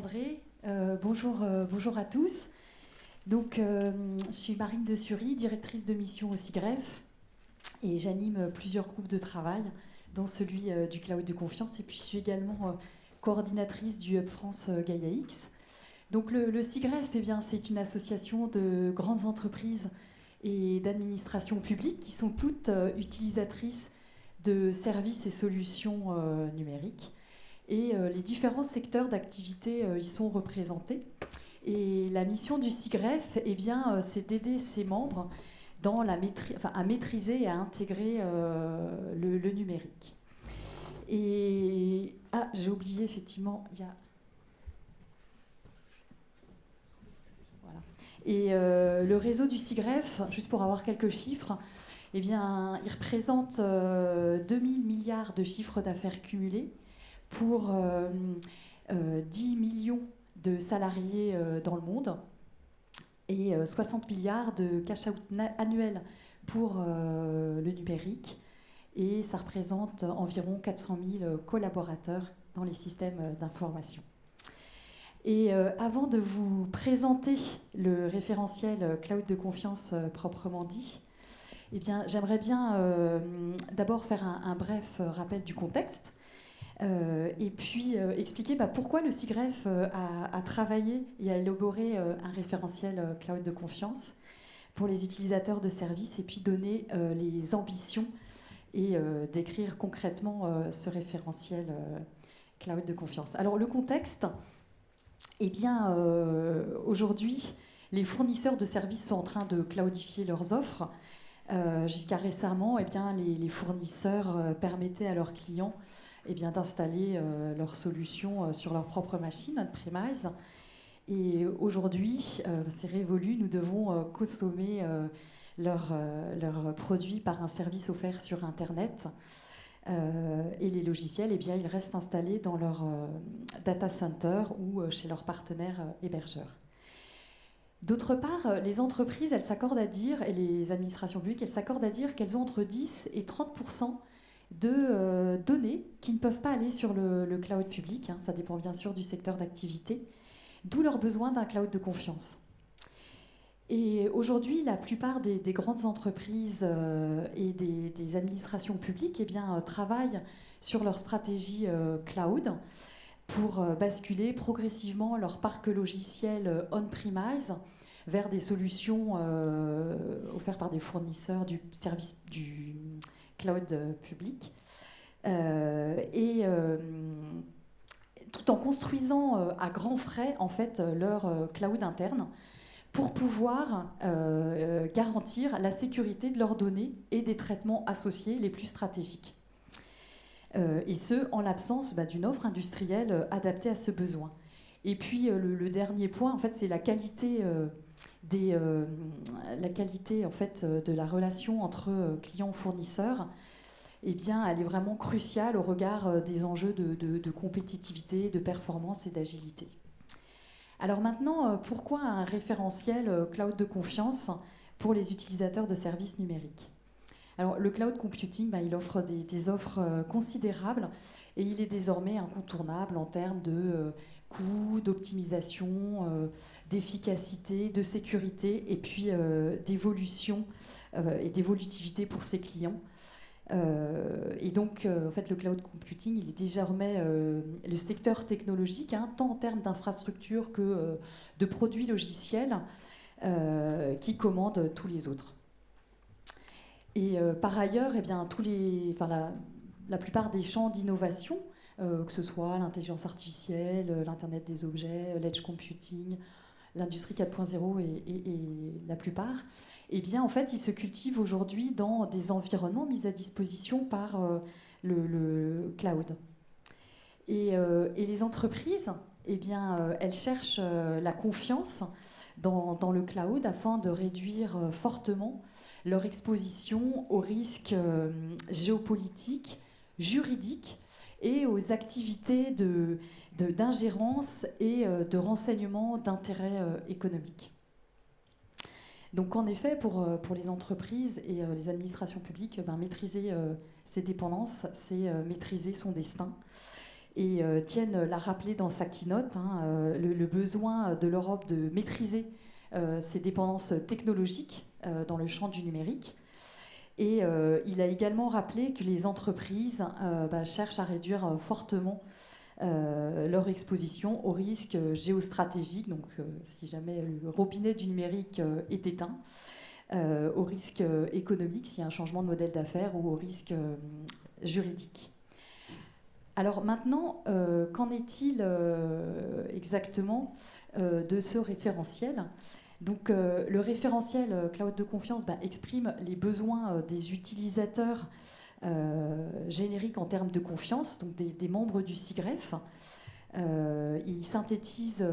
André. Bonjour à tous. Donc, je suis Marine de Sury, directrice de mission au SIGREF, et j'anime plusieurs groupes de travail, dont celui du Cloud de Confiance, et puis je suis également coordinatrice du Hub France Gaia X. Donc, le SIGREF, eh bien, c'est une association de grandes entreprises et d'administrations publiques qui sont toutes utilisatrices de services et solutions numériques. Et les différents secteurs d'activité y sont représentés. Et la mission du SIGREF, eh bien, c'est d'aider ses membres dans à maîtriser et à intégrer le numérique. Et j'ai oublié effectivement, il y a voilà. Et le réseau du SIGREF, juste pour avoir quelques chiffres, eh bien, il représente 2000 milliards de chiffres d'affaires cumulés pour 10 millions de salariés dans le monde et 60 milliards de cash out annuel pour le numérique, et ça représente environ 400 000 collaborateurs dans les systèmes d'information. Et avant de vous présenter le référentiel Cloud de Confiance proprement dit, eh bien, j'aimerais bien d'abord faire un bref rappel du contexte. Et puis expliquer pourquoi le SIGREF a travaillé et a élaboré un référentiel Cloud de Confiance pour les utilisateurs de services, et puis donner les ambitions et décrire concrètement ce référentiel Cloud de Confiance. Alors le contexte, eh bien aujourd'hui, les fournisseurs de services sont en train de cloudifier leurs offres. Jusqu'à récemment, eh bien, les fournisseurs permettaient à leurs clients d'installer leurs solutions sur leur propre machine on-premise. Et aujourd'hui, c'est révolu, nous devons consommer leurs produits par un service offert sur Internet. Et les logiciels, ils restent installés dans leur data center ou chez leurs partenaires hébergeurs. D'autre part, les entreprises, elles s'accordent à dire, et les administrations publiques, elles s'accordent à dire qu'elles ont entre 10 et 30% de données qui ne peuvent pas aller sur le cloud public. Ça dépend bien sûr du secteur d'activité, d'où leur besoin d'un cloud de confiance. Et aujourd'hui, la plupart des grandes entreprises et des administrations publiques travaillent sur leur stratégie cloud pour basculer progressivement leur parc logiciel on-premise vers des solutions offertes par des fournisseurs du service du cloud public, tout en construisant à grands frais en fait leur cloud interne pour pouvoir garantir la sécurité de leurs données et des traitements associés les plus stratégiques. Et ce, en l'absence d'une offre industrielle adaptée à ce besoin. Et puis le dernier point, en fait, c'est la qualité en fait, de la relation entre clients et fournisseurs. Eh bien, elle est vraiment cruciale au regard des enjeux de compétitivité, de performance et d'agilité. Alors maintenant, pourquoi un référentiel cloud de confiance pour les utilisateurs de services numériques ? Alors, le cloud computing, il offre des offres considérables, et il est désormais incontournable en termes de coût, d'optimisation, d'efficacité, de sécurité, et puis d'évolution et d'évolutivité pour ses clients. Et donc, en fait, le cloud computing, il est désormais le secteur technologique, tant en termes d'infrastructures que de produits logiciels, qui commande tous les autres. Et par ailleurs, la plupart des champs d'innovation, que ce soit l'intelligence artificielle, l'Internet des objets, l'edge computing, l'industrie 4.0 et la plupart, en fait, ils se cultivent aujourd'hui dans des environnements mis à disposition par le cloud. Et les entreprises, elles cherchent la confiance dans le cloud afin de réduire fortement leur exposition aux risques géopolitiques, juridiques et aux activités d'ingérence et de renseignement d'intérêt économique. Donc en effet, pour les entreprises et les administrations publiques, maîtriser ses dépendances, c'est maîtriser son destin. Et Tien l'a rappelé dans sa keynote, le besoin de l'Europe de maîtriser ses dépendances technologiques dans le champ du numérique. Et il a également rappelé que les entreprises cherchent à réduire fortement leur exposition aux risques géostratégiques, donc si jamais le robinet du numérique est éteint, aux risques économiques s'il y a un changement de modèle d'affaires ou aux risques juridiques. Alors maintenant, qu'en est-il exactement de ce référentiel ? Donc le référentiel Cloud de confiance exprime les besoins des utilisateurs génériques en termes de confiance, donc des membres du SIGREF. Il synthétise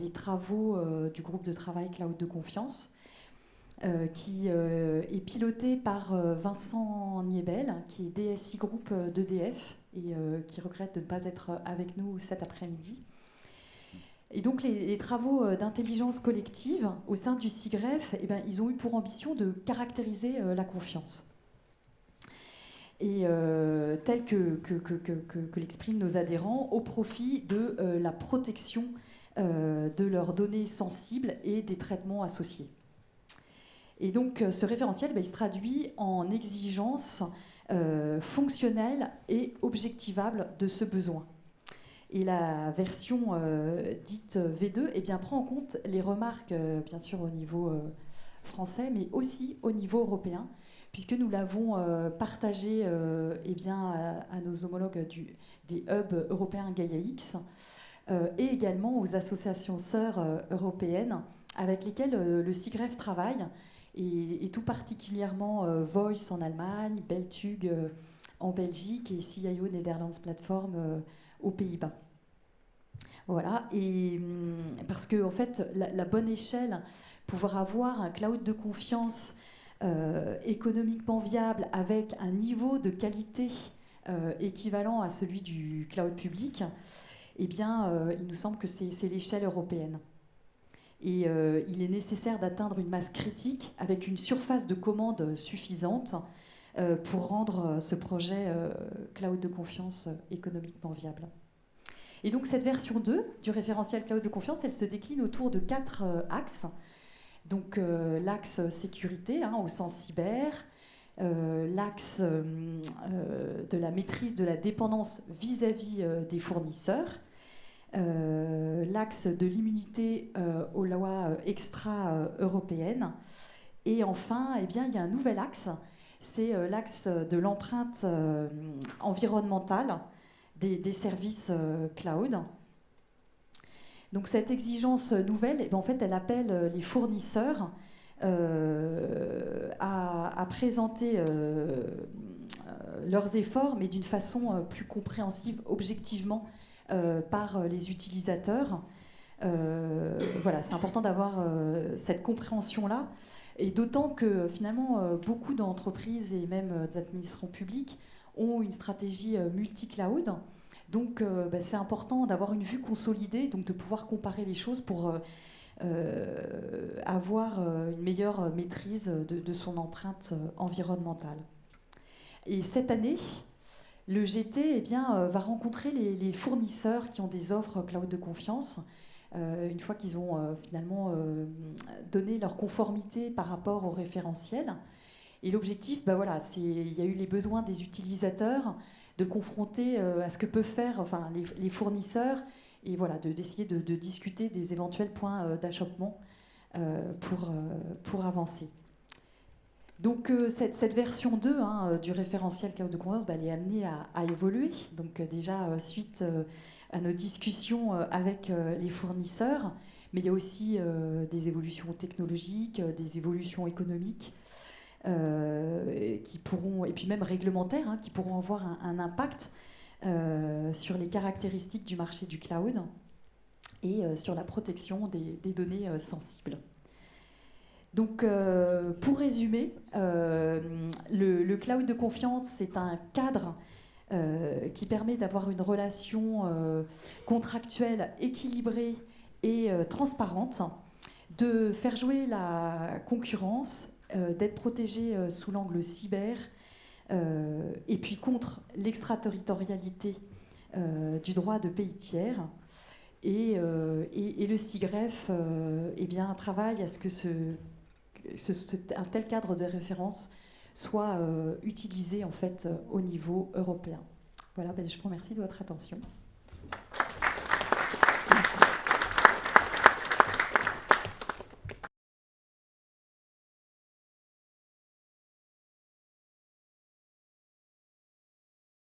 les travaux du groupe de travail Cloud de confiance, qui est piloté par Vincent Niebel, qui est DSI Group d'EDF et qui regrette de ne pas être avec nous cet après-midi. Et donc les travaux d'intelligence collective au sein du SIGREF, ils ont eu pour ambition de caractériser la confiance. Et tel que l'expriment nos adhérents, au profit de la protection de leurs données sensibles et des traitements associés. Et donc ce référentiel, il se traduit en exigences fonctionnelles et objectivables de ce besoin. Et la version dite V2 prend en compte les remarques, bien sûr au niveau français, mais aussi au niveau européen, puisque nous l'avons partagé à nos homologues des hubs européens Gaia-X et également aux associations sœurs européennes avec lesquelles le SIGREF travaille, et tout particulièrement Voice en Allemagne, Beltug en Belgique et CIO Netherlands Platform aux Pays-Bas. Voilà, et parce que en fait, la bonne échelle, pouvoir avoir un cloud de confiance économiquement viable avec un niveau de qualité équivalent à celui du cloud public, il nous semble que c'est l'échelle européenne. Et il est nécessaire d'atteindre une masse critique avec une surface de commande suffisante pour rendre ce projet cloud de confiance économiquement viable. Et donc cette version 2 du référentiel cloud de confiance, elle se décline autour de 4 axes. Donc l'axe sécurité au sens cyber, l'axe de la maîtrise de la dépendance vis-à-vis des fournisseurs, l'axe de l'immunité aux lois extra-européennes, et enfin, il y a un nouvel axe, c'est l'axe de l'empreinte environnementale des services cloud. Donc cette exigence nouvelle, en fait, elle appelle les fournisseurs à présenter leurs efforts, mais d'une façon plus compréhensive, objectivement, par les utilisateurs. Voilà, c'est important d'avoir cette compréhension-là, et d'autant que finalement, beaucoup d'entreprises et même d'administrations publiques ont une stratégie multi-cloud. Donc c'est important d'avoir une vue consolidée, donc de pouvoir comparer les choses pour avoir une meilleure maîtrise de son empreinte environnementale. Et cette année, le GT va rencontrer les fournisseurs qui ont des offres cloud de confiance, une fois qu'ils ont finalement donné leur conformité par rapport au référentiel. Et l'objectif, il y a eu les besoins des utilisateurs, de confronter à ce que peuvent faire les fournisseurs, et voilà, d'essayer de discuter des éventuels points d'achoppement pour avancer. Donc cette version 2 du référentiel cloud de confiance, elle est amenée à évoluer. Donc déjà suite à nos discussions avec les fournisseurs, mais il y a aussi des évolutions technologiques, des évolutions économiques, qui pourront, et puis même réglementaires, qui pourront avoir un impact sur les caractéristiques du marché du cloud et sur la protection des données sensibles. Donc pour résumer, le cloud de confiance, c'est un cadre qui permet d'avoir une relation contractuelle équilibrée et transparente, de faire jouer la concurrence, d'être protégé sous l'angle cyber, et puis contre l'extraterritorialité du droit de pays tiers. Et le SIGREF eh bien, travaille à ce que un tel cadre de référence soit utilisé en fait, au niveau européen. Voilà, je vous remercie de votre attention.